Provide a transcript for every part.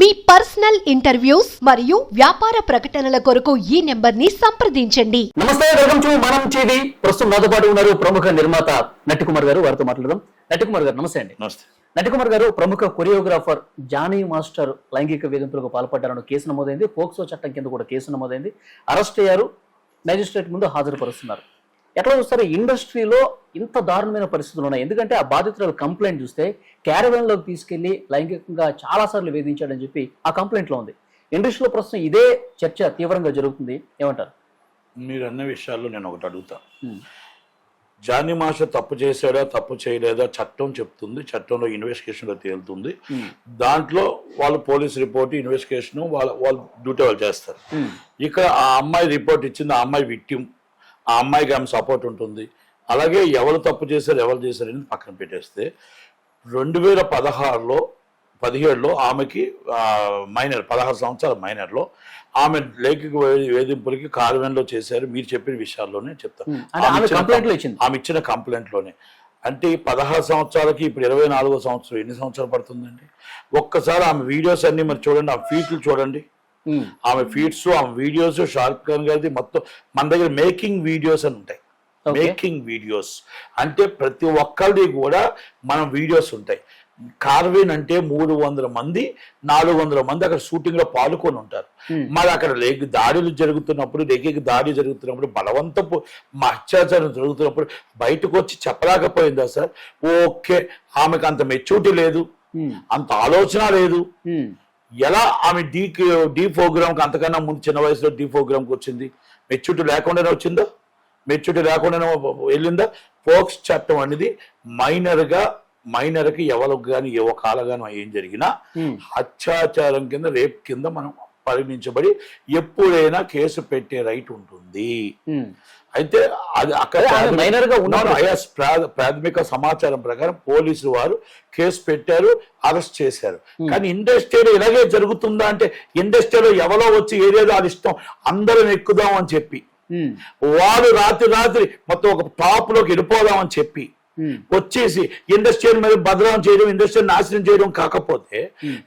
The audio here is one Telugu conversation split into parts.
మీ పర్సనల్ ఇంటర్వ్యూస్ మరియు వ్యాపార ప్రకటనల కొరకు ఈ నెంబర్ ని సంప్రదించండి. నమస్తే, వెల్కమ్ టు మనం టీవీ. ప్రస్తుతం నాతో పాటు ఉన్నారు ప్రముఖ నిర్మాత నటికుమార్ గారు. వారితో మాట్లాడదాం. నటికుమార్ గారు నమస్తే అండి. నమస్తే. నటికుమార్ గారు, ప్రముఖ కొరియోగ్రాఫర్ జానీ మాస్టర్ లైంగిక వేధింపులకు పాల్పడ్డారని కేసు నమోదైంది. పోక్సో చట్టం కింద కూడా కేసు నమోదైంది. అరెస్ట్ అయ్యారు. మేజిస్ట్రేట్ ముందు హాజరుపరుస్తున్నారు. ఎట్లా చూస్తారు ఇండస్ట్రీలో ఇంత దారుణమైన పరిస్థితులు ఉన్నాయి? ఎందుకంటే ఆ బాధితుల కంప్లైంట్ చూస్తే క్యారవాన్ లోకి తీసుకెళ్లి లైంగికంగా చాలా సార్లు వేధించాడని చెప్పి ఆ కంప్లైంట్ లో ఉంది. ఇండస్ట్రీలో ప్రస్తుతం ఇదే చర్చ తీవ్రంగా జరుగుతుంది. ఏమంటారు? మీరు అన్న విషయాల్లో నేను ఒకటి అడుగుతా. జానీ మాస్టర్ తప్పు చేశాడా తప్పు చేయలేదా చట్టం చెప్తుంది. చట్టంలో ఇన్వెస్టిగేషన్లో తేలుతుంది. దాంట్లో వాళ్ళు పోలీస్ రిపోర్ట్ ఇన్వెస్టిగేషన్ వాళ్ళ డ్యూటీ వాళ్ళు చేస్తారు. ఇక్కడ ఆ అమ్మాయి రిపోర్ట్ ఇచ్చింది. ఆ అమ్మాయి విక్టిమ్. ఆ అమ్మాయికి ఆమె సపోర్ట్ ఉంటుంది. అలాగే ఎవరు తప్పు చేశారు ఎవరు చేశారు అనేది పక్కన పెట్టేస్తే 2017లో ఆమెకి మైనర్ 16 సంవత్సరాల మైనర్లో ఆమె లైంగిక వేధింపులకి కార్యాలయంలో చేశారు. మీరు చెప్పిన విషయాల్లోనే చెప్తాను. ఆమె ఇచ్చిన కంప్లైంట్లోనే. అంటే 16 సంవత్సరాలకి ఇప్పుడు 24వ సంవత్సరం ఎన్ని సంవత్సరాలు పడుతుందండి? ఒక్కసారి ఆమె వీడియోస్ అన్ని మరి చూడండి, ఆ ఫీట్లు చూడండి. ఆమె ఫీడ్స్, ఆమె వీడియోస్, షారుఖ్ ఖాన్ గారిది మొత్తం మన దగ్గర మేకింగ్ వీడియోస్ అని ఉంటాయి. మేకింగ్ వీడియోస్ అంటే ప్రతి ఒక్కరిది కూడా మనం వీడియోస్ ఉంటాయి. కార్విన్ అంటే 300 మంది 400 మంది అక్కడ షూటింగ్ లో పాల్గొని ఉంటారు. మరి అక్కడ దాడులు జరుగుతున్నప్పుడు దాడి జరుగుతున్నప్పుడు బలవంతపు అత్యాచారం జరుగుతున్నప్పుడు బయటకు వచ్చి చెప్పలేకపోయిందా సార్? ఓకే, ఆమెకు అంత మెచ్యూరిటీ లేదు, అంత ఆలోచన లేదు. ఎలా ఆమె డీ ప్రోగ్రామ్కి అంతకన్నా ముందు చిన్న వయసులో డీ ప్రోగ్రామ్కి వచ్చింది? మెచ్యూరిటీ లేకుండానే వచ్చిందా? మెచ్యూరిటీ లేకుండానే వెళ్ళిందా? పోక్స్ చట్టం అనేది మైనర్కి ఎవరికి కానీ ఏ కాలగానో ఏం జరిగినా అత్యాచారం కింద రేప్ కింద మనం పరిగణించబడి ఎప్పుడైనా కేసు పెట్టే రైట్ ఉంటుంది. అయితే అది అక్కడ ప్రాథమిక సమాచారం ప్రకారం పోలీసులు వారు కేసు పెట్టారు, అరెస్ట్ చేశారు. కానీ ఇండస్ట్రీలో ఇలాగే జరుగుతుందా అంటే ఇండస్ట్రీలో ఎవరో వచ్చి ఏదేదో అది ఇష్టం అందరం ఎక్కుదాం అని చెప్పి వాడు రాత్రి మొత్తం ఒక టాప్ లోకి వెళ్ళిపోదాం అని చెప్పి వచ్చేసి ఇండస్ట్రీని మీద బదనాం చేయడం, ఇండస్ట్రీని నాశనం చేయడం కాకపోతే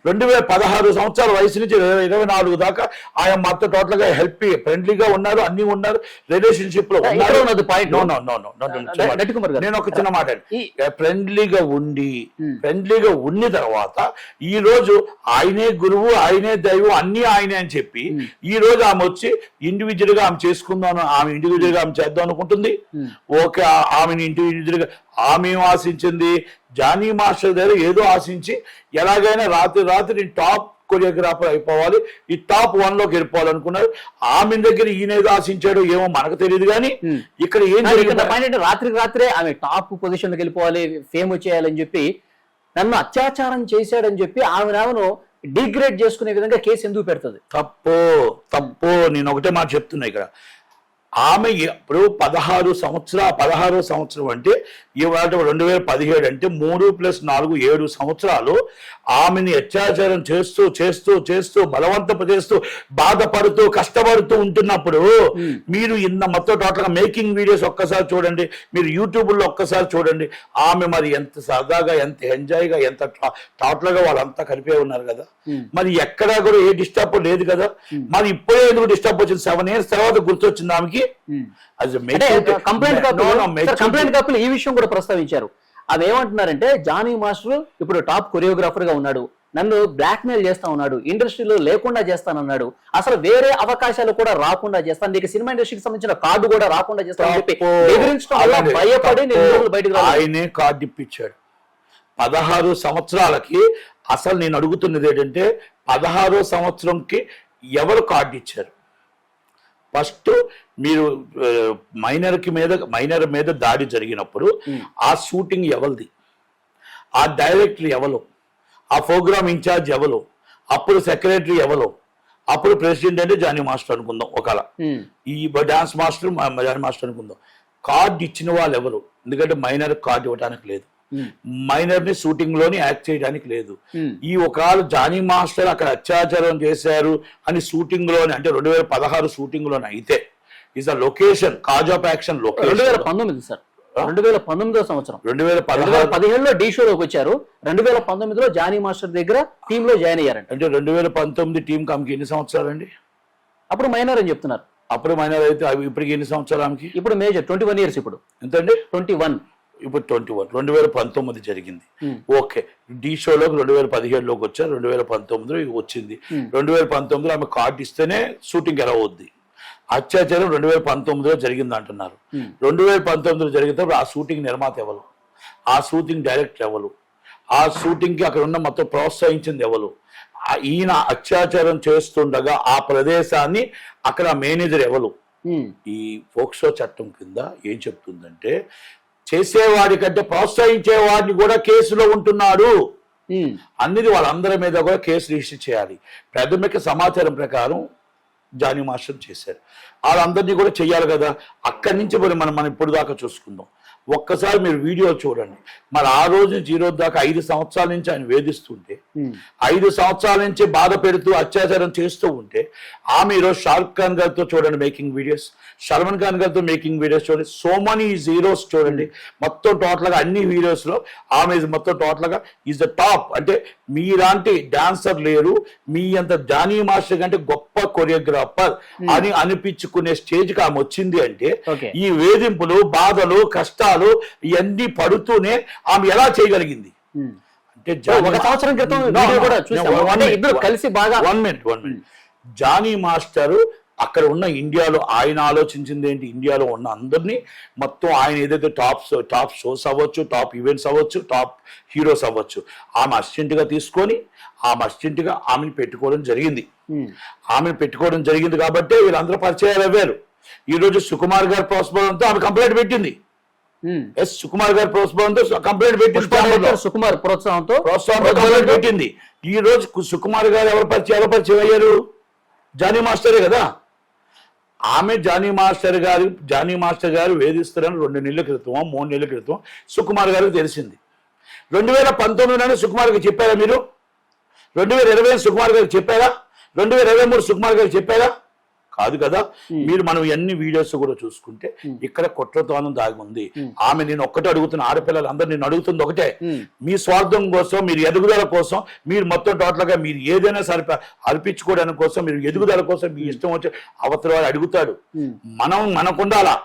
2016 సంవత్సరాల వయసు నుంచి 24 దాకా ఆయన మొత్తం టోటల్ గా ఫ్రెండ్లీగా ఉన్నారు, అన్ని ఉన్నారు, రిలేషన్షిప్ లో ఉన్నారు. నేను ఒక చిన్న మాట, ఫ్రెండ్లీగా ఉన్న తర్వాత ఈ రోజు ఆయనే గురువు, ఆయనే దైవం, అన్ని ఆయనే అని చెప్పి ఈ రోజు ఆమె వచ్చి ఇండివిజువల్ గా ఆమె చేసుకుందాం, ఆమె ఇండివిజువల్ గా ఆమె చేద్దాం అనుకుంటుంది. ఓకే, ఆమెను ఇండివిజువల్ గా ఆమె ఆశించింది జానీ మాస్టర్ దగ్గర ఏదో ఆశించి ఎలాగైనా రాత్రి టాప్ కొరియోగ్రాఫర్ అయిపోవాలి, ఈ టాప్ 1 లోకి వెళ్ళిపోవాలనుకున్నారు. ఆమె దగ్గర ఈయనేదో ఆశించాడు ఏమో మనకు తెలియదు. కానీ ఇక్కడ ఏం జరిగింది? రాత్రే ఆమె టాప్ పొజిషన్ లోకి వెళ్ళిపోవాలి, ఫేమ్ వచ్చేయాలని చెప్పి నన్ను అత్యాచారం చేశాడని చెప్పి ఆమెను డిగ్రేడ్ చేసుకునే విధంగా కేసు ఎందుకు పెడుతుంది? తప్పు. నేను ఒకటే మాట చెప్తున్నా ఇక్కడ. ఆమె ఇప్పుడు 16వ సంవత్సరం అంటే ఇవాళ 2017 అంటే 3 + 4 7 సంవత్సరాలు ఆమెని అత్యాచారం చేస్తూ బలవంతపు చేస్తూ బాధపడుతూ కష్టపడుతూ ఉంటున్నప్పుడు మీరు మొత్తం టోటల్గా మేకింగ్ వీడియోస్ ఒక్కసారి చూడండి, మీరు యూట్యూబ్లో ఒక్కసారి చూడండి. ఆమె మరి ఎంత సరదాగా, ఎంత ఎంజాయ్గా, ఎంత టోటల్గా వాళ్ళంతా కలిపే ఉన్నారు కదా. మరి ఎక్కడా కూడా ఏ డిస్టర్బ్ లేదు కదా. మరి ఇప్పుడే ఎందుకు డిస్టర్బ్ వచ్చింది? 7 years తర్వాత గుర్తొచ్చింది ఆమెకి. కంప్లైంట్ కప్పులు ఈ విషయం కూడా ప్రస్తావించారు. అవి ఏమంటున్నారంటే జానీ మాస్టర్ ఇప్పుడు టాప్ కొరియోగ్రాఫర్ గా ఉన్నాడు, నన్ను బ్లాక్ మెయిల్ చేస్తా ఉన్నాడు, ఇండస్ట్రీలో లేకుండా చేస్తానన్నాడు, అసలు వేరే అవకాశాలు కూడా రాకుండా చేస్తాను, నీకు సినిమా ఇండస్ట్రీకి సంబంధించిన కార్డు కూడా రాకుండా చేస్తానని చెప్పి భయపడి బయటకు ఆయనే కార్డు ఇప్పించాడు 16 సంవత్సరాలకి. అసలు నేను అడుగుతున్నది ఏంటంటే 16వ సంవత్సరంకి ఎవరు కార్డు ఇచ్చారు? ఫస్ట్ మీరు మైనర్ మీద దాడి జరిగినప్పుడు ఆ షూటింగ్ ఎవరిది, ఆ డైరెక్టర్ ఎవరు, ఆ ప్రోగ్రామ్ ఇన్ఛార్జ్ ఎవరు, అప్పుడు సెక్రటరీ ఎవరు, అప్పుడు ప్రెసిడెంట్ అంటే జానీ మాస్టర్ అనుకుందాం, ఒకవేళ ఈ డాన్స్ మాస్టర్ జానీ మాస్టర్ అనుకుందాం. కార్డు ఇచ్చిన వాళ్ళు ఎవరు? ఎందుకంటే మైనర్ కార్డు ఇవ్వడానికి లేదు, మైనర్ ని షూటింగ్ లోని యాక్ట్ చేయడానికి లేదు. ఈ ఒకవేళ జానీ మాస్టర్ అక్కడ అత్యాచారం చేశారు అని షూటింగ్ లోని అంటే 2016 షూటింగ్ లోని అయితే is the location cause of action location 2019 sir 2019 సంవత్సరం 2016 2017లో డి షోలోకి వచ్చారు. 2019లో జానీ మాస్టర్ దగ్గర టీమ్ లో జాయిన్ అయ్యారంట. అంటే 2019 టీం ఆమెకి ఎన్ని సంవత్సరాలు అండి? అప్పుడు మైనర్ అని చెప్తున్నారు. అప్పుడు మైనర్ అయితే ఇప్పటికి ఎన్ని సంవత్సరాలు ఆమెకి? ఇప్పుడు మేజర్ 21 ఇయర్స్. ఇప్పుడు ఎంతండి? 21. ఇప్పుడు 21. 2019 జరిగింది. ఓకే, డి షోలోకి 2017లోకి వచ్చారు, 2019లో వచ్చింది. 2019లో ఆమె కార్డు ఇస్తేనే షూటింగ్ ఎలా అవుద్ది. అత్యాచారం 2019లో జరిగింది అంటున్నారు. 2019లో జరిగినప్పుడు ఆ షూటింగ్ నిర్మాత ఎవరు, ఆ షూటింగ్ డైరెక్టర్ ఎవరు, ఆ షూటింగ్ కి అక్కడ ఉన్న మొత్తం ప్రోత్సహించింది ఎవరు, ఈయన అత్యాచారం చేస్తుండగా ఆ ప్రదేశాన్ని అక్కడ మేనేజర్ ఎవరు. ఈ పోక్సో చట్టం కింద ఏం చెప్తుందంటే చేసేవాడి కంటే ప్రోత్సహించే వాడిని కూడా కేసులో ఉంటున్నాడు అన్నిది వాళ్ళందరి మీద కూడా కేసు రిజిస్టర్ చేయాలి. ప్రాథమిక సమాచారం ప్రకారం జానీ మాస్టర్ చేశారు, వాళ్ళందరినీ కూడా చెయ్యాలి కదా. అక్కడి నుంచి మనం ఇప్పుడు దాకా చూసుకుందాం. ఒక్కసారి మీరు వీడియో చూడండి. మరి ఆ రోజు నుంచి ఈ రోజు దాకా 5 సంవత్సరాల నుంచి ఆయన వేధిస్తుంటే, 5 సంవత్సరాల నుంచి బాధ పెడుతూ అత్యాచారం చేస్తూ ఉంటే, ఆమె ఈరోజు షారుఖ్ ఖాన్ గారితో చూడండి మేకింగ్ వీడియోస్, సల్మాన్ ఖాన్ గారితో మేకింగ్ వీడియోస్ చూడండి, సో మనీ హీరోస్ చూడండి. మొత్తం టోటల్ గా అన్ని వీడియోస్ లో ఆమె మొత్తం టోటల్ గా ఈజ్ ద టాప్. అంటే మీలాంటి డాన్సర్ లేరు, మీ అంత జానీ మాస్టర్ కంటే గొప్ప కొరియోగ్రాఫర్ అని అనిపించుకునే స్టేజ్ కి ఆమె వచ్చింది. అంటే ఈ వేధింపులు, బాధలు, కష్టాలు ఇవన్నీ పడుతూనే ఆమె ఎలా చేయగలిగింది అంటే 1 సంవత్సరం క్రితం కూడా ఇద్దరు కలిసి బాగా 1 మినిట్ జానీ మాస్టర్ అక్కడ ఉన్న ఇండియాలో ఆయన ఆలోచించింది ఏంటి, ఇండియాలో ఉన్న అందరినీ మొత్తం ఆయన ఏదైతే టాప్ షోస్ అవ్వచ్చు, టాప్ ఈవెంట్స్ అవ్వచ్చు, టాప్ హీరోస్ అవ్వచ్చు, ఆమె అసిస్టెంట్ గా తీసుకొని ఆమె అసిస్టెంట్ గా ఆమెను పెట్టుకోవడం జరిగింది. కాబట్టి వీళ్ళందరూ పరిచయాలు అవ్వారు. ఈ రోజు సుకుమార్ గారి ప్రోత్సాహంతో ఆమె కంప్లైంట్ పెట్టింది. సుకుమార్ గారి ప్రోత్సాహంతో కంప్లైంట్ పెట్టింది. సుకుమార్ ప్రోత్సాహంతో కంప్లైంట్ పెట్టింది. ఈ రోజు సుకుమార్ గారు ఎవరు పరిచయం అయ్యారు? జానీ మాస్టరే కదా. ఆమె జానీ మాస్టర్ గారు వేధిస్తారని 2 నెలల క్రితం 3 నెలల క్రితం సుకుమార్ గారికి తెలిసింది. 2019లోనే సుకుమార్ గారికి చెప్పారా మీరు? 2020 సుకుమార్ గారికి చెప్పారా? 2023 సుకుమార్ గారికి చెప్పారా? కాదు కదా. మనం ఎన్ని వీడియోస్ కూడా చూసుకుంటే ఇక్కడ కుట్రతోనం దాగి ఉంది. ఆమె నేను ఒక్కటే అడుగుతున్న, ఆడపిల్లలు అందరూ నేను అడుగుతుంది ఒకటే, మీ స్వార్థం కోసం, మీరు ఎదుగుదల కోసం, మీరు మొత్తం టోటల్ గా మీరు ఏదైనా సరే అర్పించుకోవడానికి కోసం, మీరు ఎదుగుదల కోసం మీ ఇష్టం వచ్చే అవతల వాడు అడుగుతాడు. మనకుండాలా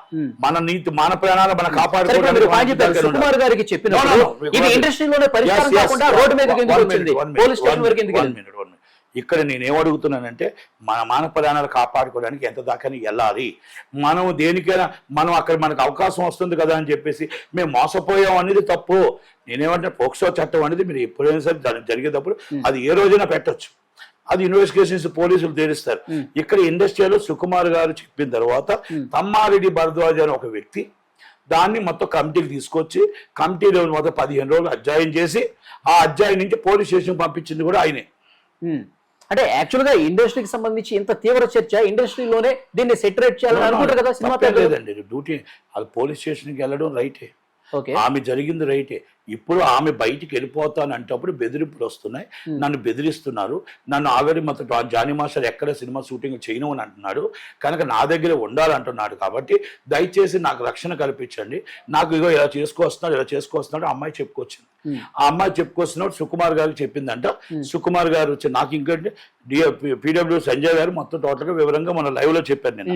మన నీతి, మన ప్రాణాలు మనం కాపాడుకోవడానికి. సుకుమార్ గారికి చెప్పిన ఇండస్ట్రీలోనే పరిష్కారం కాకుండా రోడ్డు మీదకి ఎందుకు వచ్చింది, పోలీస్ స్టేషన్ వరకు ఎందుకు వెళ్ళింది? ఇక్కడ నేనేమడుగుతున్నానంటే మన మానవ ప్రాణాలు కాపాడుకోవడానికి ఎంత దాకా వెళ్ళాలి. మనం దేనికైనా అక్కడ మనకు అవకాశం వస్తుంది కదా అని చెప్పేసి మేము మోసపోయాం అనేది తప్పు. నేనేమంటే పోక్సో చట్టం అనేది మీరు ఎప్పుడైనా సరే జరిగేటప్పుడు అది ఏ రోజైనా పెట్టొచ్చు, అది ఇన్వెస్టిగేషన్స్ పోలీసులు తేలుస్తారు. ఇక్కడ ఇండస్ట్రీలో సుకుమార్ గారు చెప్పిన తర్వాత తమ్మారెడ్డి భరద్వాజ్ అని ఒక వ్యక్తి దాన్ని మొత్తం కమిటీకి తీసుకొచ్చి కమిటీలో మొత్తం 15 రోజులు అధ్యాయం చేసి ఆ అధ్యాయం నుంచి పోలీస్ స్టేషన్ పంపించింది కూడా ఆయనే. అంటే యాక్చువల్ గా ఇండస్ట్రీకి సంబంధించి ఇంత తీవ్ర చర్చ ఇండస్ట్రీలోనే దీన్ని సెటరేట్ చేయాలని అనుకుంటారు కదా సినిమా. లేదండి, డ్యూటీ అది పోలీస్ స్టేషన్కి వెళ్ళడం రైటే, ఆమె జరిగింది రైటే. ఇప్పుడు ఆమె బయటికి వెళ్ళిపోతాను అంటప్పుడు బెదిరింపులు వస్తున్నాయి, నన్ను బెదిరిస్తున్నారు, నన్ను ఆల్రెడీ మొత్తం జానీ మాస్టర్ ఎక్కడ సినిమా షూటింగ్ చేయను అని అంటున్నాడు, కనుక నా దగ్గర ఉండాలంటున్నాడు. కాబట్టి దయచేసి నాకు రక్షణ కల్పించండి, నాకు ఇగో ఇలా చేసుకొస్తున్నాడు అమ్మాయి చెప్పుకొచ్చింది. ఆ అమ్మాయి చెప్పుకొస్తున్నాడు సుకుమార్ గారికి చెప్పిందంట. సుకుమార్ గారు వచ్చి నాకు ఇంకంటే పీడబ్ల్యూ సంజయ్ గారు మొత్తం టోటల్ గా వివరంగా మన లైవ్ లో చెప్పారు. నేను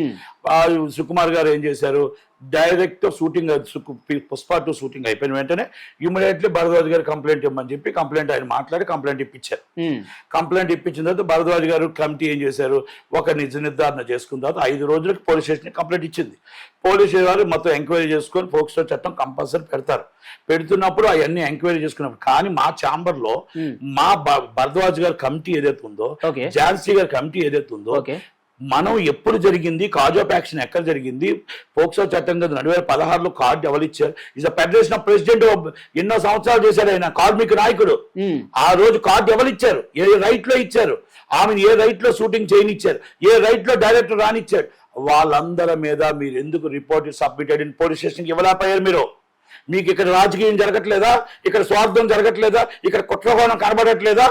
సుకుమార్ గారు ఏం చేశారు, డైరెక్ట్ షూటింగ్ పుష్ప 2 షూటింగ్ అయిపోయిన వెంటనే ఇమీడియట్లీ భరద్వాజ్ గారు కంప్లైంట్ ఇవ్వమని చెప్పి కంప్లైంట్ ఆయన మాట్లాడి కంప్లైంట్ ఇప్పించారు. కంప్లైంట్ ఇప్పించిన తర్వాత భరద్వాజ్ గారు కమిటీ ఏం చేశారు, ఒక నిజ నిర్ధారణ చేసుకున్న తర్వాత 5 రోజులకు పోలీస్ స్టేషన్ కంప్లైంట్ ఇచ్చింది. పోలీసు వారు మొత్తం ఎంక్వైరీ చేసుకొని పోక్సో చట్టం కంపల్సరీ పెడతారు. పెడుతున్నప్పుడు అవన్నీ ఎంక్వైరీ చేసుకున్నప్పుడు కానీ మా ఛాంబర్ లో మా భరద్వాజ్ గారి కమిటీ ఏదైతే ఉందో, ఝాన్సీ గారి కమిటీ ఏదైతే ఉందో, మనం ఎప్పుడు జరిగింది, కాజ్ ఆఫ్ యాక్షన్ ఎక్కడ జరిగింది, పోక్సో చట్టం కింద 2016లో కార్డు ఎవరు ఇచ్చారు, ఇస్ ఫెడరేషన్ ఆఫ్ ప్రెసిడెంట్ ఎన్నో సంవత్సరాలు చేశాడు ఆయన, కార్మిక నాయకుడు. ఆ రోజు కార్డు ఎవరు ఇచ్చారు, ఏ రైట్ లో ఇచ్చారు, ఆమెను ఏ రైట్ లో షూటింగ్ చేయనిచ్చారు, ఏ రైట్ లో డైరెక్టర్ రానిచ్చారు, వాళ్ళందరి మీద మీరు ఎందుకు రిపోర్ట్ సబ్మిటెడ్ ఇన్ పోలీస్ స్టేషన్కి ఇవ్వలేకపోయారు? మీరు మీకు ఇక్కడ రాజకీయం జరగట్లేదా, ఇక్కడ స్వార్థం జరగట్లేదా, ఇక్కడ కుట్రకోణం కనబడట్లేదా?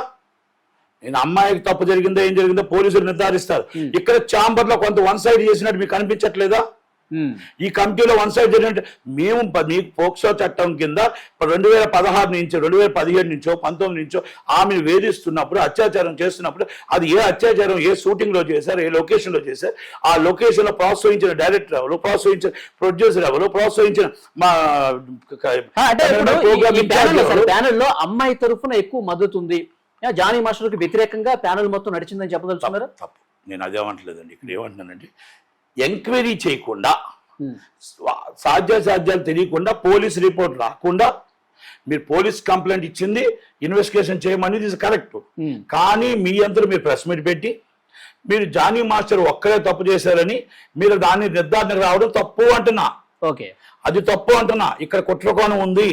నేను అమ్మాయికి తప్పు జరిగిందో ఏం జరిగిందో పోలీసులు నిర్ధారిస్తారు. ఇక్కడ ఛాంబర్ లో కొంత 1 సైడ్ చేసినట్టు మీకు అనిపించట్లేదా? ఈ కమిటీలో వన్ సైడ్ జరిగినట్టు మేము మీకు పోక్సో చట్టం కింద 2016 నుంచి 2017 నుంచో 19 నుంచో ఆమెను వేధిస్తున్నప్పుడు అత్యాచారం చేస్తున్నప్పుడు అది ఏ అత్యాచారం ఏ షూటింగ్ లో చేశారు, ఏ లొకేషన్ లో చేశారు, ఆ లొకేషన్ లో ప్రోత్సహించిన డైరెక్టర్ ఎవరు, ప్రోత్సహించిన ప్రొడ్యూసర్ ఎవరు, ప్రోత్సహించిన మా ప్యానెల్ లో అమ్మాయి తరఫున ఎక్కువ మద్దతు ఉంది, జానీ మాస్టర్ కి వ్యతిరేకంగా ప్యానెల్ మొత్తం నడిచిందని చెప్పదలుచుకున్నారు. తప్పు, నేను అదేమంటలేదండి. ఇక్కడ ఏమంటున్నానంటే ఎంక్వైరీ చేయకుండా సాధ్యాలు తెలియకుండా పోలీస్ రిపోర్ట్ రాకుండా మీరు పోలీస్ కంప్లైంట్ ఇచ్చింది ఇన్వెస్టిగేషన్ చేయమనేది ఇది కరెక్ట్. కానీ మీ అందరూ మీరు ప్రెస్ మీట్ పెట్టి మీరు జానీ మాస్టర్ ఒక్కరే తప్పు చేశారని మీరు దాన్ని నిర్ధారణకు రావడం తప్పు అంటున్నా. ఓకే, అది తప్పు అంటున్నా. ఇక్కడ కుట్రకోణం ఉంది,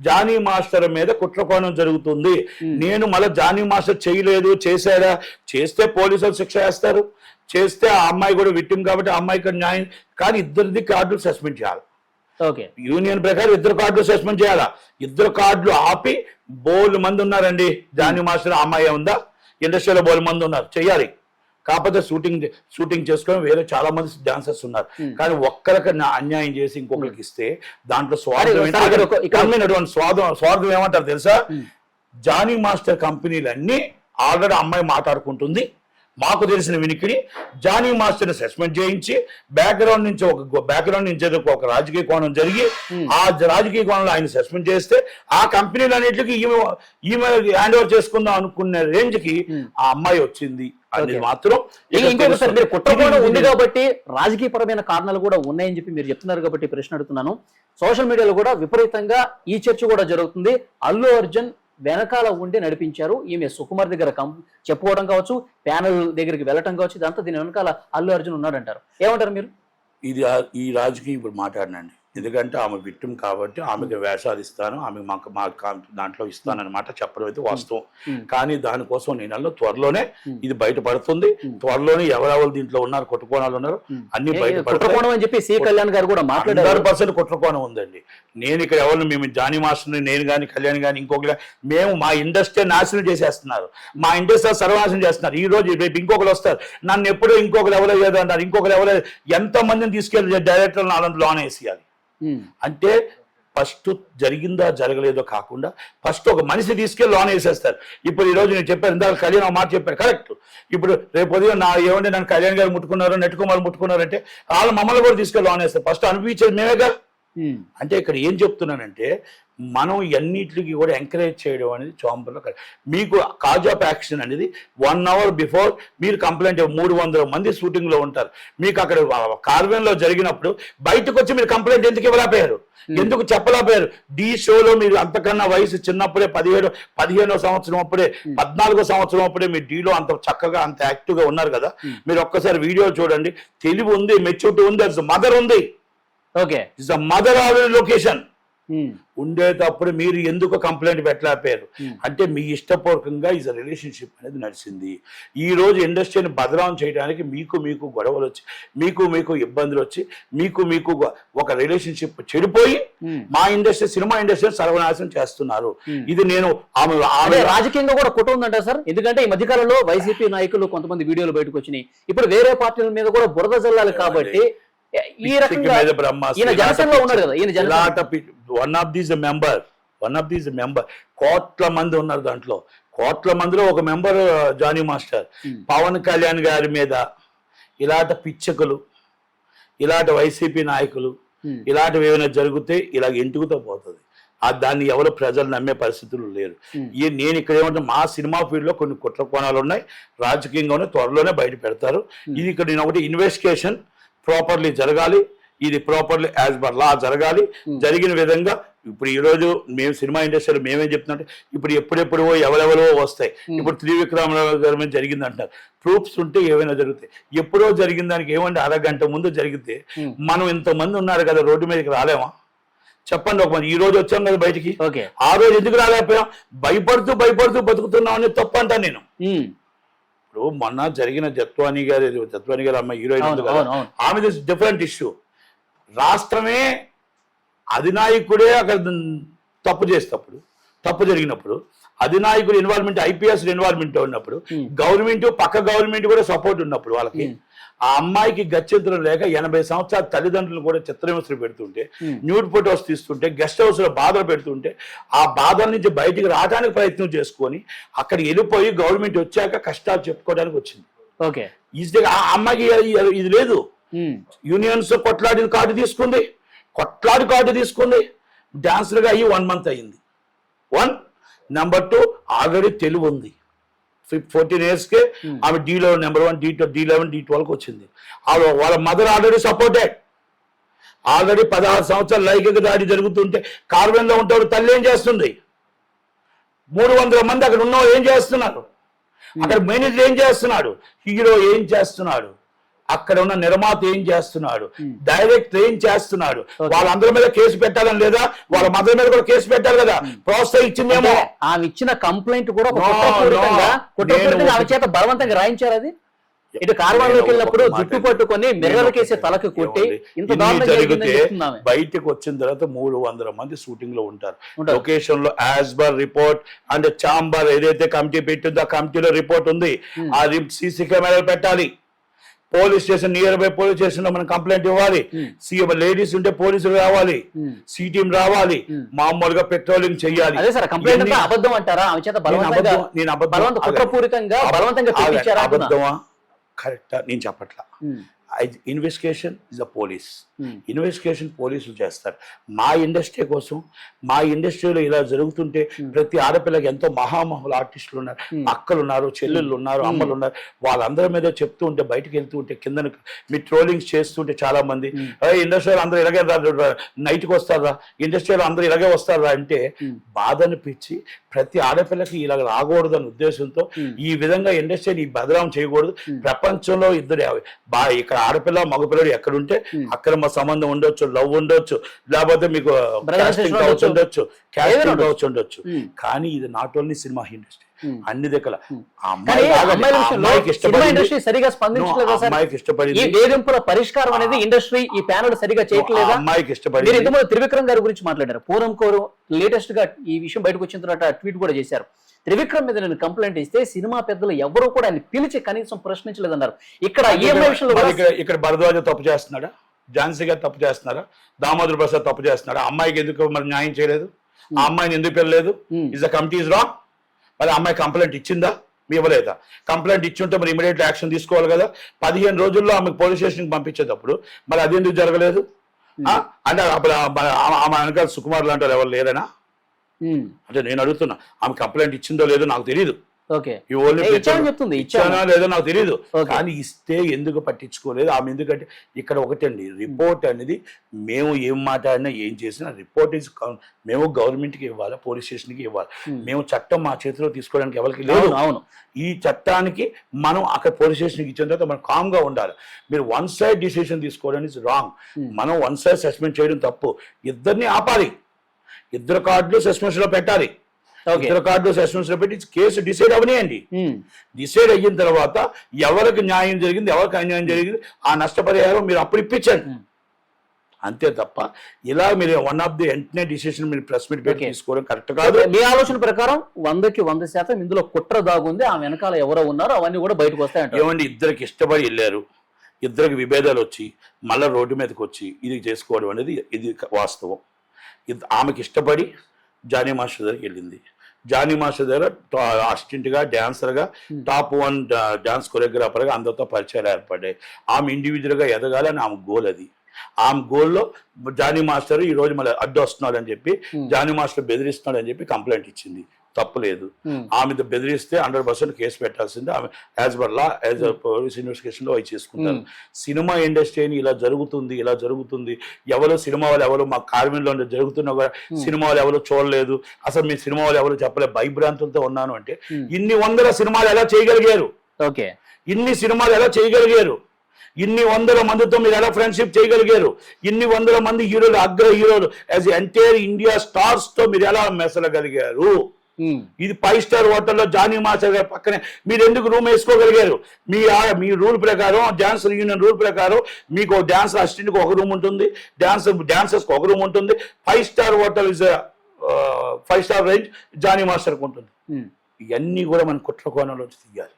జానీ మాస్టర్ మీద కుట్రకోణం జరుగుతుంది. నేను మళ్ళీ జానీ మాస్టర్ చేయలేదు చేశారా, చేస్తే పోలీసులు శిక్ష వేస్తారు, చేస్తే ఆ అమ్మాయి కూడా విక్టిమ్ కాబట్టి ఆ అమ్మాయికి న్యాయం. కానీ ఇద్దరిది కార్డులు సస్పెండ్ చేయాలి. ఓకే, యూనియన్ ప్రకారం 2 కార్డులు సస్పెండ్ చేయాలా. 2 కార్డులు ఆపి బోల్డ్ మంది ఉన్నారండి. జానీ మాస్టర్ అమ్మాయి ఉందా, ఇండస్ట్రీలో బోల్డ్ మంది ఉన్నారు, చెయ్యాలి. కాకపోతే షూటింగ్ చేసుకొని వేరే చాలా మంది డాన్సర్స్ ఉన్నారు. కానీ ఒక్కరికి అన్యాయం చేసి ఇంకొకరికి ఇస్తే దాంట్లో స్వార్థం ఏమంటారు తెలుసా? జానీ మాస్టర్ కంపెనీలన్నీ ఆల్రెడీ అమ్మాయి మాట్లాడుకుంటుంది, మాకు తెలిసిన వినికిడి జానీ మాస్టర్ని సస్పెండ్ చేయించి బ్యాక్గ్రౌండ్ నుంచి ఒక రాజకీయ కోణం జరిగి ఆ రాజకీయ కోణంలో ఆయన సస్పెండ్ చేస్తే ఆ కంపెనీలన్నింటికి ఈమె హ్యాండ్ ఓవర్ చేసుకుందాం అనుకునే రేంజ్ కి ఆ అమ్మాయి వచ్చింది అనేది మాత్రం. ఇంకొకసారి మీరు కుట్రకోణం ఉంది కాబట్టి రాజకీయపరమైన కారణాలు కూడా ఉన్నాయని చెప్పి మీరు చెప్తున్నారు కాబట్టి ప్రశ్న అడుగుతున్నాను. సోషల్ మీడియాలో కూడా విపరీతంగా ఈ చర్చ కూడా జరుగుతుంది. అల్లు అర్జున్ వెనకాల ఉండి నడిపించారు, ఈమె సుకుమార్ దగ్గర చెప్పుకోవడం కావచ్చు, ప్యానెల్ దగ్గరికి వెళ్ళటం కావచ్చు, ఇదంతా దీని వెనకాల అల్లు అర్జున్ ఉన్నాడంటారు. ఏమంటారు మీరు? ఇది ఈ రాజకీయం ఇప్పుడు మాట్లాడినండి. ఎందుకంటే ఆమె విక్టిమ్ కాబట్టి ఆమెకి వేషాలు ఇస్తాను, ఆమె మా దాంట్లో ఇస్తానన్నమాట చెప్పడం అయితే వాస్తవం. కానీ దానికోసం నేను త్వరలోనే ఇది బయటపడుతుంది. త్వరలోనే ఎవరెవరు దీంట్లో ఉన్నారు, కుట్రకోణాలు ఉన్నారు, అన్ని బయటపడుతున్నాం అని చెప్పి సి కళ్యాణ్ గారు కూడా మాట్లాడారు. 100% కుట్రకోణం ఉందండి. నేను ఇక్కడ ఎవరిని మేము జానీ మాస్టర్ని నేను కానీ కళ్యాణ్ కానీ ఇంకొకరు మేము మా ఇండస్ట్రీ నాశనం చేసేస్తున్నారు, మా ఇండస్ట్రీ సర్వనాశనం చేస్తున్నారు. ఈ రోజు రేపు ఇంకొకరు వస్తారు, నన్ను ఎప్పుడో ఇంకొకరు ఎవరో అంటారు, ఇంకొకరు ఎవరో ఎంతమందిని తీసుకెళ్ళి డైరెక్టర్లు నాలుగు లోన్ వేసేయాలి. అంటే ఫస్ట్ జరిగిందా జరగలేదో కాకుండా ఫస్ట్ ఒక మనిషి తీసుకెళ్ళి లోన్ వేసేస్తారు. ఇప్పుడు ఈ రోజు నేను చెప్పాను, ఇందాక కళ్యాణ్ ఒక మాట చెప్పారు, కరెక్ట్. ఇప్పుడు రేపు ఉదయం ఏమంటే నన్ను కళ్యాణ్ గారు ముట్టుకున్నారు, నెట్టుకుమారు ముట్టుకున్నారంటే వాళ్ళు మమ్మల్ని కూడా తీసుకెళ్ళి లోన్ వేస్తారు. ఫస్ట్ అనిపించేది మేమేగా. అంటే ఇక్కడ ఏం చెప్తున్నానంటే మనం ఎన్నిటికి కూడా ఎంకరేజ్ చేయడం అనేది చాంబర్లో మీకు కాజ్ ఆఫ్ యాక్షన్ అనేది 1 అవర్ బిఫోర్ మీరు కంప్లైంట్ 300 మంది షూటింగ్ లో ఉంటారు. మీకు అక్కడ కార్వెన్లో జరిగినప్పుడు బయటకు వచ్చి మీరు కంప్లైంట్ ఎందుకు ఇవ్వలేకపోయారు, ఎందుకు చెప్పలేకపోయారు? డి షోలో మీరు అంతకన్నా వయసు చిన్నప్పుడే 15వ సంవత్సరం అప్పుడే 14వ సంవత్సరం అప్పుడే మీరు డీలో అంత చక్కగా అంత యాక్టివ్ గా ఉన్నారు కదా. మీరు ఒక్కసారి వీడియో చూడండి, తెలివి ఉంది, మెచ్యూరిటీ ఉంది, మదర్ ఉంది. Okay, it's the mother of location ఉండేటప్పుడు మీరు ఎందుకు కంప్లైంట్ పెట్టలేకపోయారు? అంటే మీ ఇష్టపూర్వకంగా ఈజ్ రిలేషన్షిప్ అనేది నడిచింది. ఈ రోజు ఇండస్ట్రీని బదనాం చేయడానికి మీకు గొడవలు వచ్చి మీకు ఇబ్బందులు వచ్చి మీకు ఒక రిలేషన్షిప్ చెడిపోయి మా ఇండస్ట్రీ సినిమా ఇండస్ట్రీ సర్వనాశనం చేస్తున్నారు. ఇది నేను ఆమె రాజకీయంగా కూడా కుట్ర ఉందంట సార్. ఎందుకంటే ఈ మధ్యకాలంలో వైసీపీ నాయకులు కొంతమంది వీడియోలు బయటకు వచ్చినాయి, ఇప్పుడు వేరే పార్టీల మీద కూడా బురద జల్లాలి కాబట్టి ఈ రకంగా వన్ ఆఫ్ దీస్ మెంబర్ కోట్ల మంది ఉన్నారు. దాంట్లో కోట్ల మందిలో ఒక మెంబర్ జానీ మాస్టర్. పవన్ కళ్యాణ్ గారి మీద ఇలాంటి పిచ్చకులు, ఇలాంటి వైసీపీ నాయకులు ఇలాంటివి ఏమైనా జరిగితే ఇలాగ ఎంటుకుతో పోతుంది. దాన్ని ఎవరు ప్రజలు నమ్మే పరిస్థితులు లేరు. నేను ఇక్కడ ఏమంటే మా సినిమా ఫీల్డ్ లో కొన్ని కుట్ర కోణాలు ఉన్నాయి, రాజకీయంగానే త్వరలోనే బయట పెడతారు. ఇది ఇక్కడ నేను ఒకటి ఇన్వెస్టిగేషన్ ప్రాపర్లీ జరగాలి, ఇది ప్రాపర్లీ యాజ్ పర్ లా జరగాలి. జరిగిన విధంగా ఇప్పుడు ఈ రోజు మేము సినిమా ఇండస్ట్రీలో మేమేం చెప్తున్నట్టు ఇప్పుడు ఎప్పుడెప్పుడో ఎవరెవరో వస్తాయి. ఇప్పుడు త్రివిక్రమరావు గారి మీద జరిగింది అంటారు, ప్రూఫ్స్ ఉంటే ఏమైనా జరుగుతాయి. ఎప్పుడో జరిగిన దానికి ఏమంటే అరగంట ముందు జరిగితే మనం ఇంతమంది ఉన్నారు కదా రోడ్డు మీదకి రాలేమా చెప్పండి? ఒక ఈ రోజు వచ్చాం కదా బయటికి, ఆ రోజు ఎందుకు రాలేకపోయాం? భయపడుతూ బతుకుతున్నాం అనేది తప్పు అంటాను నేను. ఇప్పుడు మొన్న జరిగిన జత్వాని గారి అమ్మాయి హీరోయిన్ కదా, ఆమె డిఫరెంట్ ఇష్యూ. రాష్ట్రమే అధినాయకుడే అక్కడ తప్పు జరిగినప్పుడు అధినాయకులు ఇన్వాల్వ్మెంట్, ఐపీఎస్ ఇన్వాల్వ్మెంట్ ఉన్నప్పుడు, గవర్నమెంట్ పక్క గవర్నమెంట్ కూడా సపోర్ట్ ఉన్నప్పుడు వాళ్ళకి, ఆ అమ్మాయికి గత్యంతరం లేక 80 సంవత్సరాల తల్లిదండ్రులు కూడా చిత్రహింసలు పెడుతుంటే, న్యూడ్ ఫొటోస్ తీస్తుంటే, గెస్ట్ హౌస్ లో బాధలు పెడుతుంటే, ఆ బాధల నుంచి బయటికి రావడానికి ప్రయత్నం చేసుకొని అక్కడికి వెళ్ళిపోయి గవర్నమెంట్ వచ్చాక కష్టాలు చెప్పుకోవడానికి వచ్చింది. ఓకే, ఈజీగా ఆ అమ్మాయికి ఇది లేదు. యూనియన్స్ కొట్లాడిన కార్డు తీసుకుంది, కార్డు తీసుకుంది, డాన్సర్ గా అయ్యి 1 month అయ్యింది. 1 నెంబర్ 2 ఆల్రెడీ తెలుగు ఉంది. 14 years కే ఆమె D11 నెంబర్ 1, D11, D12 వచ్చింది. వాళ్ళ మదర్ ఆల్రెడీ సపోర్టెడ్. ఆల్రెడీ 16 సంవత్సరాలు లైంగిక దాడి జరుగుతుంటే కార్వెన్ లో ఉంటాడు. తల్లి ఏం చేస్తుంది? 300 మంది అక్కడ ఉన్న ఏం చేస్తున్నారు? అక్కడ మేనేజర్ ఏం చేస్తున్నాడు? హీరో ఏం చేస్తున్నాడు? అక్కడ ఉన్న నిర్మాత ఏం చేస్తున్నాడు? డైరెక్టర్ ఏం చేస్తున్నాడు? వాళ్ళందరి మీద కేసు పెట్టాలని లేదా? వాళ్ళ మదర్ మీద కూడా కేసు పెట్టాలి కదా. ప్రోత్సహించిందేమో. ఆమె ఇచ్చిన కంప్లైంట్ కూడా ఆమె చేత బలవంతంగా రాయించారు. అది ఇటు కార్వాన్లోకి వెళ్ళినప్పుడు జుట్టు పట్టుకొని మిర్రర్ కేసి తలకు కొట్టి ఇంత జరిగితే బయటకు వచ్చిన తర్వాత 300 మంది షూటింగ్ లో ఉంటారు. లొకేషన్ లో as per report and chamber ఏదైతే కమిటీ పెట్టిందో ఆ కమిటీలో రిపోర్ట్ ఉంది. ఆ సీసీ కెమెరాలు పెట్టాలి. Police station, near by police station లో మనం కంప్లైంట్ ఇవ్వాలి. సీఎం లేడీస్ ఉంటే పోలీసులు రావాలి, సి టీం రావాలి, మామూలుగా పెట్రోలింగ్ చెయ్యాలి. అబద్ధం అంటారా? అబద్ధమా కరెక్టా నేను చెప్పట్లా. Investigation is the police. Investigation పోలీసులు చేస్తారు. మా ఇండస్ట్రీ కోసం, మా ఇండస్ట్రీలో ఇలా జరుగుతుంటే ప్రతి ఆడపిల్లకి ఎంతో మహామహుల ఆర్టిస్టులు ఉన్నారు, అక్కలు ఉన్నారు, చెల్లెళ్ళు ఉన్నారు, అమ్మలు ఉన్నారు. వాళ్ళందరి మీద చెప్తూ ఉంటే, బయటకు వెళ్తూ ఉంటే, కింద మీ ట్రోలింగ్స్ చేస్తుంటే చాలా మంది ఇండస్ట్రీలో అందరూ ఇలాగే నైట్కి వస్తారా, ఇండస్ట్రీలో అందరూ ఇలాగే వస్తారా అంటే బాధ అనిపించి ప్రతి ఆడపిల్లకి ఇలా రాకూడదు అనే ఉద్దేశంతో ఈ విధంగా ఇండస్ట్రీని బదనాం చేయకూడదు. ప్రపంచంలో ఇద్దరు ఇక్కడ ఆడపిల్ల మగపిల్లడు ఎక్కడుంటే అక్కడ మా సంబంధం ఉండొచ్చు, లవ్ ఉండొచ్చు, లేకపోతే మీకు ఉండొచ్చు, క్యాస్టింగ్ కావచ్చు ఉండొచ్చు. కానీ ఇది నాట్ ఓన్లీ సినిమా ఇండస్ట్రీ, అన్ని దగ్గర అమ్మాయికి ఇష్టపడి వేధింపుల పరిష్కారం అనేది ఇండస్ట్రీ ఈ ప్యానల్ సరిగా చేయట్లేదు. అమ్మాయికి ఇష్టపడి త్రివిక్రమ్ గారి గురించి మాట్లాడారు. పూరం కోరు లేటెస్ట్ గా ఈ విషయం బయటకు వచ్చిన తర్వాత ట్వీట్ కూడా చేశారు. త్రివిక్రమ్ మీద నేను కంప్లైంట్ ఇస్తే సినిమా పెద్దలు ఎవరు కూడా ఆయన పిలిచి కనీసం ప్రశ్నించలేదన్నారు. ఇక్కడ భరద్వాజ తప్పు చేస్తున్నాడా? ఝాన్సీ గారు తప్పు చేస్తున్నారా? దామోదర్ ప్రసాద్ తప్పు చేస్తున్నాడా? అమ్మాయికి ఎందుకు మరి న్యాయం చేయలేదు? ఆ అమ్మాయిని ఎందుకు పిల్లలేదు? Is the committee is wrong. మరి అమ్మాయి కంప్లైంట్ ఇచ్చిందా? మీ ఇవ్వలేదా? కంప్లైంట్ ఇచ్చుంటే మరి ఇమీడియట్ యాక్షన్ తీసుకోవాలి కదా. 15 రోజుల్లో ఆమెకు పోలీస్ స్టేషన్కి పంపించేటప్పుడు మరి అది ఎందుకు జరగలేదు? అంటే ఆమె వెనకాల సుకుమార్ లాంటి ఎవరు లేరనా? అంటే నేను అడుగుతున్నా, ఆమె కంప్లైంట్ ఇచ్చిందో లేదో నాకు తెలియదు. ఇచ్చానా లేదో నాకు తెలియదు. కానీ ఇస్తే ఎందుకు పట్టించుకోలేదు ఆమె? ఎందుకంటే ఇక్కడ ఒకటండి, రిపోర్ట్ అనేది మేము ఏం మాట్లాడినా ఏం చేసినా రిపోర్ట్ ఇస్ మేము గవర్నమెంట్కి ఇవ్వాలి, పోలీస్ స్టేషన్కి ఇవ్వాలి. మేము చట్టం మా చేతిలో తీసుకోవడానికి ఎవరికి లేదు. అవును, ఈ చట్టానికి మనం అక్కడ పోలీస్ స్టేషన్కి ఇచ్చిన తర్వాత మనం కామ్ గా ఉండాలి. మీరు 1 side డిసిషన్ తీసుకోవడం ఇస్ రాంగ్. మనం 1 side సస్పెండ్ చేయడం తప్పు. ఇద్దరిని ఆపాలి, ఇద్దరు కార్డులు సస్పెన్షన్ లో పెట్టాలి. ఇద్దరు కార్డులు సస్పెన్షన్ లో పెట్టి కేసు డిసైడ్ అవనియండి. డిసైడ్ అయిన తర్వాత ఎవరికి న్యాయం జరిగింది, ఎవరికి అన్యాయం జరిగింది, ఆ నష్టపరిహారం మీరు అప్పుడు ఇప్పించండి. అంతే తప్ప ఇలా మీరు వన్ ఆఫ్ ది వెంటనే డిసిషన్ మీరు ప్రెస్ మీట్ పెట్టి తీసుకోవడం కరెక్ట్ కాదు. మీ ఆలోచన ప్రకారం 100కి 100% ఇందులో కుట్ర దాగుంది, ఆ వెనకాల ఎవరో ఉన్నారు, అవన్నీ కూడా బయటకు వస్తాయంట. ఏమండి, ఇద్దరికి ఇష్టపడి వెళ్ళారు, ఇద్దరికి విభేదాలు వచ్చి మళ్ళీ రోడ్డు మీదకి వచ్చి ఇది చేసుకోవడం అనేది ఇది వాస్తవం. ఆమెకి ఇష్టపడి జానీ మాస్టర్ దగ్గరికి వెళ్ళింది. జానీ మాస్టర్ దగ్గర అసిస్టెంట్గా, డాన్సర్గా, టాప్ 1 డాన్స్ కొరియోగ్రాఫర్గా అందరితో పరిచయాలు ఏర్పడ్డాయి. ఆమె ఇండివిజువల్గా ఎదగాలని ఆమె గోల్ అది. ఆమె గోల్లో జానీ మాస్టర్ ఈ రోజు మళ్ళీ అడ్డు వస్తున్నాడు అని చెప్పి, జానీ మాస్టర్ బెదిరిస్తున్నాడు అని చెప్పి కంప్లైంట్ ఇచ్చింది. తప్పులేదు. ఆమె బెదిరిస్తే 100% కేసు పెట్టాల్సిందే. ఆమె as per law, as police investigation లో అవి చేసుకుంటారు. సినిమా ఇండస్ట్రీని ఇలా జరుగుతుంది, ఎవరు సినిమా వాళ్ళు ఎవరు మా కార్మికుల్లో జరుగుతున్నా కూడా సినిమా వాళ్ళు ఎవరు చూడలేదు, అసలు మీ సినిమా వాళ్ళు ఎవరు చెప్పలేదు, భయభ్రాంతులతో ఉన్నాను అంటే ఇన్ని 100 సినిమాలు ఎలా చేయగలిగారు? ఇన్ని సినిమాలు ఎలా చేయగలిగారు? ఇన్ని 100 మందితో మీరు ఎలా ఫ్రెండ్షిప్ చేయగలిగారు? ఇన్ని 100 మంది హీరోలు, అగ్ర హీరోలు, యాజ్ ఎంటైర్ ఇండియా స్టార్స్ తో మీరు ఎలా మెసలగలిగారు? ఇది 5 star హోటల్లో జానీ మాస్టర్ గారి పక్కనే మీరు ఎందుకు రూమ్ వేసుకోగలిగారు? మీ రూల్ ప్రకారం, డాన్స్ యూనియన్ రూల్ ప్రకారం మీకు డాన్స్ అసిస్టెంట్కి ఒక రూమ్ ఉంటుంది, డాన్సర్స్ ఒక రూమ్ ఉంటుంది. 5 star hotel is 5 star range Jani మాస్టర్కి ఉంటుంది. ఇవన్నీ కూడా మన కుట్ర కోణంలోంచి తీయాలి.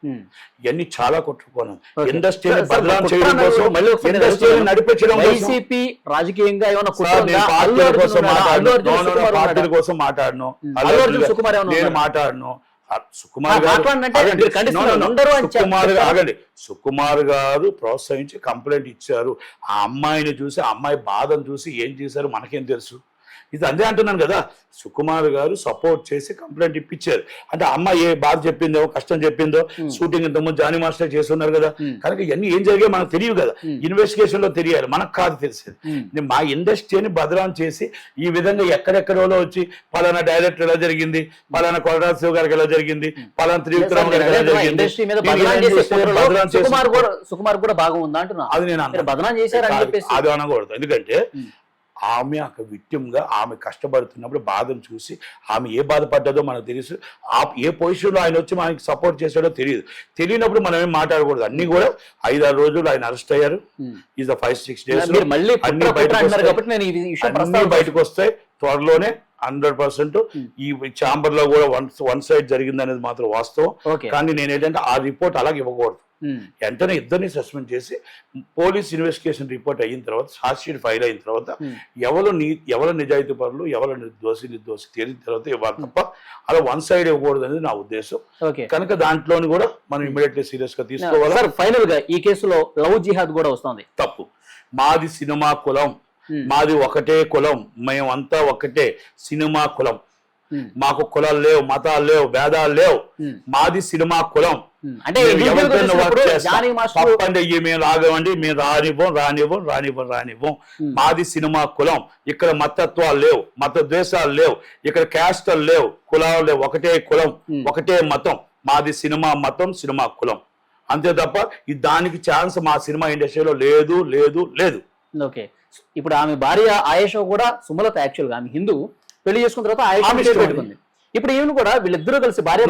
ఇవన్నీ చాలా కుట్ర కోణం. Okay. ఇండస్ట్రీని సార్, బదనాం కుట్ర చేయడం అన్నారు, కోసం, మళ్ళీ ఒకసారి ఇండస్ట్రీని నడిపించడం కోసం. వైసీపీ రాజకీయంగా ఏమైనా కుట్ర సార్, ఉందా? నేను అల్లు పార్టీల అర్జున్ కోసం ఉన్నాడా? మాట్లాడను. Allu Arjun no, no, no, Sukumar పార్టీల ఉన్నాడా? కోసం మాట్లాడను. అల్లు అర్జున్ సుకుమార్ ఏమన్నా నేను ఉన్నాడా? మాట్లాడను. సుకుమార్ గారు మాట్లాడనంటే ఆగండి. మీరు ఖండిస్తున్నారు, నో, నో, నో. ఉండరు అని సుకుమార్ చెప్తారు. ఆగండి. సుకుమార్ గారు ప్రోత్సహించి కంప్లైంట్ ఇచ్చారు. ఆ అమ్మాయిని చూసి, ఆ అమ్మాయి బాధను చూసి ఏం చేశారు మనకేం తెలుసు. ఇది అదే అంటున్నాను కదా, సుకుమార్ గారు సపోర్ట్ చేసి కంప్లైంట్ ఇప్పించారు. అంటే అమ్మాయి ఏ బాధ చెప్పిందో, కష్టం చెప్పిందో, షూటింగ్ ఇంతకుముందు జానీ మాస్టర్ చేస్తున్నారు కదా, కనుక ఇవన్నీ ఏం జరిగాయి మనకు తెలియదు కదా, ఇన్వెస్టిగేషన్ లో తెలియాలి, మనకు కాదు తెలిసేది. మా ఇండస్ట్రీని బదనాం చేసి ఈ విధంగా ఎక్కడెక్కడో వచ్చి పలానా డైరెక్టర్ ఎలా జరిగింది, పలానా కొరటాల శివ గారికి ఎలా జరిగింది, పలానా త్రివిక్రమ్ గారికి ఎలా జరిగింది, ఇండస్ట్రీ మీద బదనాం చేసే పోరులో సుకుమార్ కూడా భాగం ఉందా అంటున్నా. అది నేను బదనాం చేశారని చెప్పేసి అది అనకూడదు. ఎందుకంటే ఆమె ఒక విక్టిమ్ గా ఆమె కష్టపడుతున్నప్పుడు బాధను చూసి ఆమె ఏ బాధపడ్డదో మనకు తెలుసు. ఏ పొజిషన్ లో ఆయన వచ్చి మనకి సపోర్ట్ చేశాడో తెలియదు. తెలియనప్పుడు మనం ఏం మాట్లాడకూడదు. అన్ని కూడా 5-6 రోజులు ఆయన అరెస్ట్ అయ్యారు. ఈజ్ 5-6 days అన్ని బయటకు వస్తాయి త్వరలోనే 100%. ఈ ఛాంబర్ లో కూడా వన్ సైడ్ జరిగింది అనేది మాత్రం వాస్తవం. కానీ నేను ఏంటంటే ఆ రిపోర్ట్ అలాగే ఇవ్వకూడదు. వెంటనే ఇద్దరిని సస్పెండ్ చేసి పోలీస్ ఇన్వెస్టిగేషన్ రిపోర్ట్ అయిన తర్వాత, ఛార్జ్ షీట్ ఫైల్ అయిన తర్వాత ఎవరు నిజాయితీ పరులు, ఎవరు నిర్దోషి తేలిన తర్వాత ఇవ్వాలి తప్ప అలా వన్ సైడ్ ఇవ్వకూడదు అనేది నా ఉద్దేశం. కనుక దాంట్లోని కూడా మనం ఇమీడియట్లీ సీరియస్ గా తీసుకోవాలి. సార్, ఫైనల్ గా ఈ కేసులో లవ్ జిహాద్ కూడా వస్తుంది. తప్పు. మాది సినిమా కులం, మాది ఒకటే కులం, మేమంతా ఒకటే సినిమా కులం. మాకు కులాలు లేవు, మతాలు లేవు, భేదాలు లేవు. మాది సినిమా కులం. అంటే మేము లాగవండి, మేము రానివ్వం. మాది సినిమా కులం. ఇక్కడ మతత్వాలు లేవు, మత ద్వేషాలు లేవు, ఇక్కడ క్యాస్టల్ లేవు, కులాలు లేవు. ఒకటే కులం, ఒకటే మతం. మాది సినిమా మతం, సినిమా కులం. అంతే తప్ప దానికి ఛాన్స్ మా సినిమా ఇండస్ట్రీలో లేదు. ఓకే, ఇప్పుడు ఆమె భార్య ఆయేషా కూడా సుమలత, యాక్చువల్ గా ఆమె హిందూ, పెళ్లి చేసుకున్న తర్వాత ఆయేషా పెట్టుకుంది. ఇప్పుడు ఈమెను కూడా వీళ్ళిద్దరూ కలిసి భార్య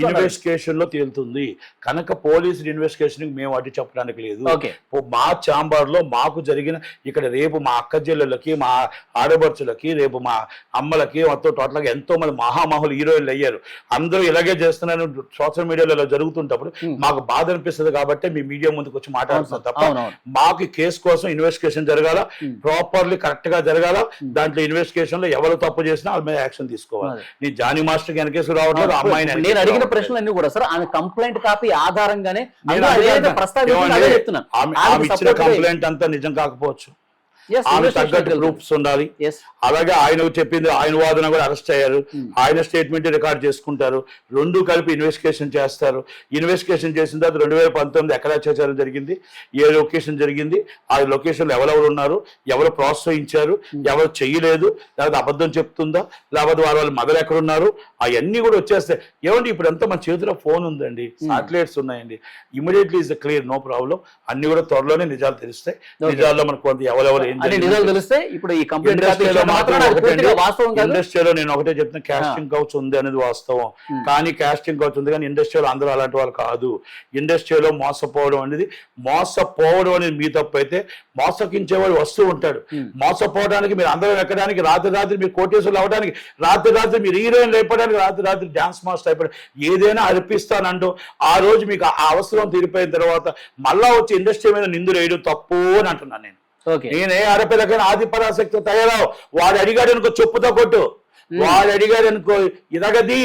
ఇన్వెస్టిగేషన్ లో తేలుతుంది. కనుక పోలీసు ఇన్వెస్టిగేషన్ మేము అడ్డు చెప్పడానికి లేదు. మా ఛాంబర్ లో మాకు జరిగిన ఇక్కడ రేపు మా అక్క చెల్లెళ్ళకి, మా ఆడబడుచులకి, రేపు మా అమ్మలకి, మొత్తం టోటల్ గా ఎంతో మంది మహామహులు హీరోయిన్లు అయ్యారు. అందరూ ఇలాగే చేస్తున్నారు. సోషల్ మీడియాలో ఇలా జరుగుతుంటప్పుడు మాకు బాధ అనిపిస్తుంది కాబట్టి మీ మీడియా ముందుకు వచ్చి మాట్లాడుతున్నాం తప్ప మాకు కేసు కోసం ఇన్వెస్టిగేషన్ జరగాల, ప్రాపర్లీ కరెక్ట్ గా జరగాల. దాంట్లో ఇన్వెస్టిగేషన్ లో ఎవరు తప్పు చేసినా వాళ్ళ మీద యాక్షన్ తీసుకోవాలి. నేను జానీ మాస్టర్ వెనకేసుకు రావట్లేదు. అమ్మాయిని నేను అడిగిన ప్రశ్నలన్నీ కూడా సార్ ఆమె కంప్లైంట్ కాపీ ఆధారంగానే ఇచ్చిన కంప్లైంట్ అంతా నిజం కాకపోవచ్చు. ఆమె తగ్గట్టు ప్రూఫ్స్ ఉండాలి. అలాగే ఆయన చెప్పింది, ఆయన వాదన కూడా అరెస్ట్ అయ్యారు. ఆయన స్టేట్మెంట్ రికార్డ్ చేసుకుంటారు. రెండు కలిపి ఇన్వెస్టిగేషన్ చేస్తారు. ఇన్వెస్టిగేషన్ చేసిన తర్వాత 2019 ఎక్కడ అత్యాచారం జరిగింది, ఏ లొకేషన్ జరిగింది, ఆ లొకేషన్ లో ఎవరెవరు ఉన్నారు, ఎవరు ప్రోత్సహించారు, ఎవరు చెయ్యలేదు, లేకపోతే అబద్ధం చెప్తుందా, లేకపోతే వాళ్ళ మదర్ ఎక్కడున్నారు, అవన్నీ కూడా వచ్చేస్తాయి. ఏమండి ఇప్పుడు అంతా మన చేతిలో ఫోన్ ఉందండి, సాటిలైట్స్ ఉన్నాయండి. Immediately is clear, no problem. అన్ని కూడా త్వరలోనే నిజాలు తెలుస్తాయి. నిజాల్లో మనకు కొంత ఎవరెవరు నిజాలు తెలిస్తే ఇప్పుడు ఈ కంప్లైంట్ ఇండస్ట్రీలో నేను ఒకటే చెప్తున్నా, కాస్టింగ్ కౌచ్ ఉంది అనేది వాస్తవం. కానీ కాస్టింగ్ కౌచ్ ఉంది కానీ ఇండస్ట్రీలో అందరూ అలాంటి వాళ్ళు కాదు. ఇండస్ట్రీలో మోసపోవడం అనేది మీ తప్పు అయితే మోసకించేవాడు వస్తూ ఉంటాడు. మోసపోవడానికి మీరు అందరం ఎక్కడానికి, రాత్రి మీరు కోటేశ్వరులు అవ్వడానికి, రాత్రి మీరు హీరోయిన్ అయిపోవడానికి, రాత్రి డాన్స్ మాస్టర్ అయిపోవడానికి ఏదైనా అర్పిస్తానంటూ ఆ రోజు మీకు ఆ అవసరం తీరిపోయిన తర్వాత మళ్ళా వచ్చి ఇండస్ట్రీ మీద నిందులు వేయడం తప్పు అని అంటున్నాను నేను. నేనే ఆడపిల్లకైనా ఆది పరాశక్తి తయారావు. వాడు అడిగాడు అనుకో చెప్పుతో కొట్టు, వాడు అడిగాడు అనుకో ఇదగది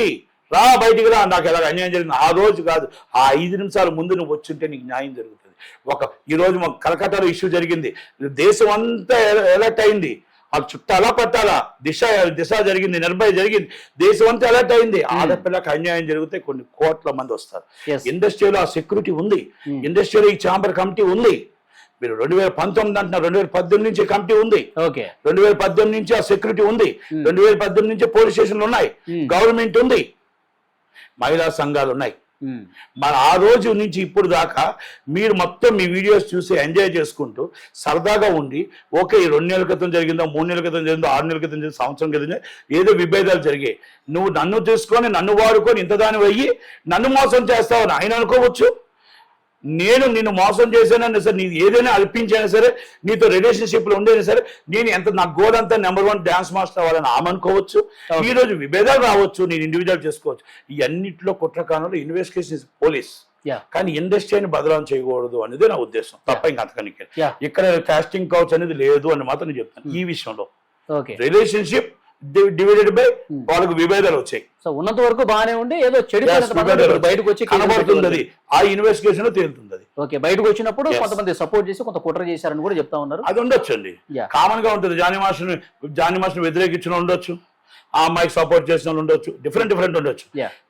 రా బయటికి రా, నాకు ఎలాగ అన్యాయం జరిగింది. ఆ రోజు కాదు, ఆ 5 నిమిషాల ముందు నువ్వు వచ్చుంటే నీకు న్యాయం జరుగుతుంది. ఈ రోజు మాకు కలకత్తాలో ఇష్యూ జరిగింది, దేశం అంతా ఎలర్ట్ అయింది. ఆ చుట్టాలా పట్టాలా, దిశ జరిగింది, నిర్భయ జరిగింది, దేశం అంతా అలర్ట్ అయింది. ఆడపిల్లకి అన్యాయం జరిగితే కొన్ని కోట్ల మంది వస్తారు. ఇండస్ట్రీలో ఆ సెక్యూరిటీ ఉంది, ఇండస్ట్రీలో ఈ ఛాంబర్ కమిటీ ఉంది. మీరు 2019 అంటున్నారు, 2018 నుంచి కమిటీ ఉంది. 2018 నుంచి ఆ సెక్యూరిటీ ఉంది, 2018 నుంచి పోలీస్ స్టేషన్లు ఉన్నాయి, గవర్నమెంట్ ఉంది, మహిళా సంఘాలు ఉన్నాయి. మన ఆ రోజు నుంచి ఇప్పుడు దాకా మీరు మొత్తం మీ వీడియోస్ చూసి ఎంజాయ్ చేసుకుంటూ సరదాగా ఉండి, ఓకే 2 నెలల క్రితం జరిగిందో, 3 నెలల క్రితం జరిగిందో, 6 నెలల క్రితం జరిగిందో, సంవత్సరం క్రితం ఏదో విభేదాలు జరిగాయి, నువ్వు నన్ను తీసుకొని నన్ను వాడుకొని ఇంత దాని అయ్యి నన్ను మోసం చేస్తావని ఆయన అనుకోవచ్చు. నేను నిన్ను మోసం చేశానన్నా సరే, నీది ఏదైనా అల్పించైనా సరే, నీతో రిలేషన్షిప్ లో ఉండేనా సరే, నేను ఎంత నా గోల్ అంతా నెంబర్ 1 డాన్స్ మాస్టర్ అవ్వాలని ఆమె అనుకోవచ్చు. ఈ రోజు విభేదాలు రావచ్చు, నేను ఇండివిజువల్ చేసుకోవచ్చు. ఈ అన్నింటిలో కుట్రకాణంలో ఇన్వెస్టిగేషన్ పోలీస్, కానీ ఇండస్ట్రీని బదలాం చేయకూడదు అనేది నా ఉద్దేశం. తప్ప ఇంకా అంతకనికి ఇక్కడ కాస్టింగ్ కౌచ్ అనేది లేదు అని మాత్రం నేను చెప్తాను. ఈ విషయంలో రిలేషన్షిప్ డివైడెడ్ బై వాళ్ళకు విభేదాలు వచ్చాయి. సో ఉన్నంత వరకు బాగానే ఉండి ఏదో చెడు బయటకు వచ్చి కనబడుతుంది, ఆ ఇన్వెస్టిగేషన్ లో తేలుతుంది. ఓకే, బయటకు వచ్చినప్పుడు కొంతమంది సపోర్ట్ చేసి కొంత కుట్ర చేశారని కూడా చెప్తా ఉన్నారు. అది ఉండొచ్చు అండి, కామన్ గా ఉంటుంది. జానీ మాస్టర్ వ్యతిరేకించిన ఉండొచ్చు, ఆ అమ్మాయికి సపోర్ట్ చేసిన వాళ్ళు ఉండొచ్చు, డిఫరెంట్ ఉండొచ్చు.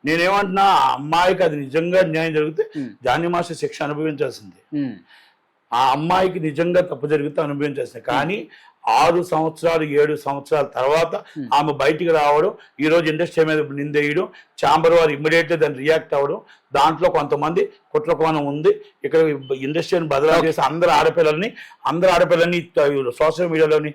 నేనేమంటున్నా, ఆ అమ్మాయికి అది నిజంగా న్యాయం జరిగితే జానీ మాస్టర్ శిక్ష అనుభవించాల్సింది. ఆ అమ్మాయికి నిజంగా తప్పు జరిగితే అనుభవించాల్సింది. కానీ 6 సంవత్సరాలు 7 సంవత్సరాల తర్వాత ఆమె బయటికి రావడం, ఈ రోజు ఇండస్ట్రీ మీద నిందేయడం, ఛాంబర్ వారు ఇమ్మీడియట్ గా దాన్ని రియాక్ట్ అవ్వడం, దాంట్లో కొంతమంది కుట్రకోణం ఉంది. ఇక్కడ ఇండస్ట్రీని బదలా చేసి అందరు ఆడపిల్లల్ని సోషల్ మీడియాలోని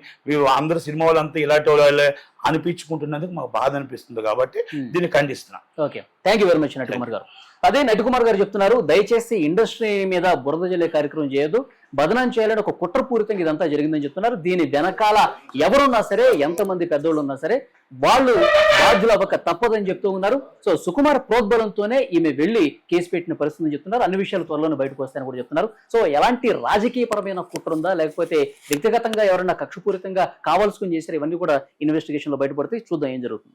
అందరు సినిమా వాళ్ళంతా ఇలాంటి వాళ్ళే అనిపించుకుంటున్నందుకు మాకు బాధ అనిపిస్తుంది. కాబట్టి దీన్ని ఖండిస్తున్నాం. Okay, thank you very much Natikumar గారు. అదే నటికుమార్ గారు చెప్తున్నారు, దయచేసి ఇండస్ట్రీ మీద బురద జల్లే కార్యక్రమం చేయొద్దు, బదనాం చేయాలని ఒక కుట్రపూరితంగా ఇదంతా జరిగిందని చెప్తున్నారు. దీని వెనకాల ఎవరున్నా సరే, ఎంతమంది పెద్దోళ్ళు ఉన్నా సరే, వాళ్ళు బాధ్యులు అవ్వక తప్పదని చెప్తూ ఉన్నారు. సో సుకుమార్ ప్రోద్బలంతోనే ఈమె వెళ్లి కేసు పెట్టిన పరిస్థితి చెప్తున్నారు. అన్ని విషయాలు త్వరలోనే బయటకు వస్తాయని కూడా చెప్తున్నారు. సో ఎలాంటి రాజకీయపరమైన కుట్ర ఉందా, లేకపోతే వ్యక్తిగతంగా ఎవరైనా కక్షపూరితంగా కావాల్సుకుని చేశారు, ఇవన్నీ కూడా ఇన్వెస్టిగేషన్ లో బయటపడితే చూద్దాం ఏం జరుగుతుంది.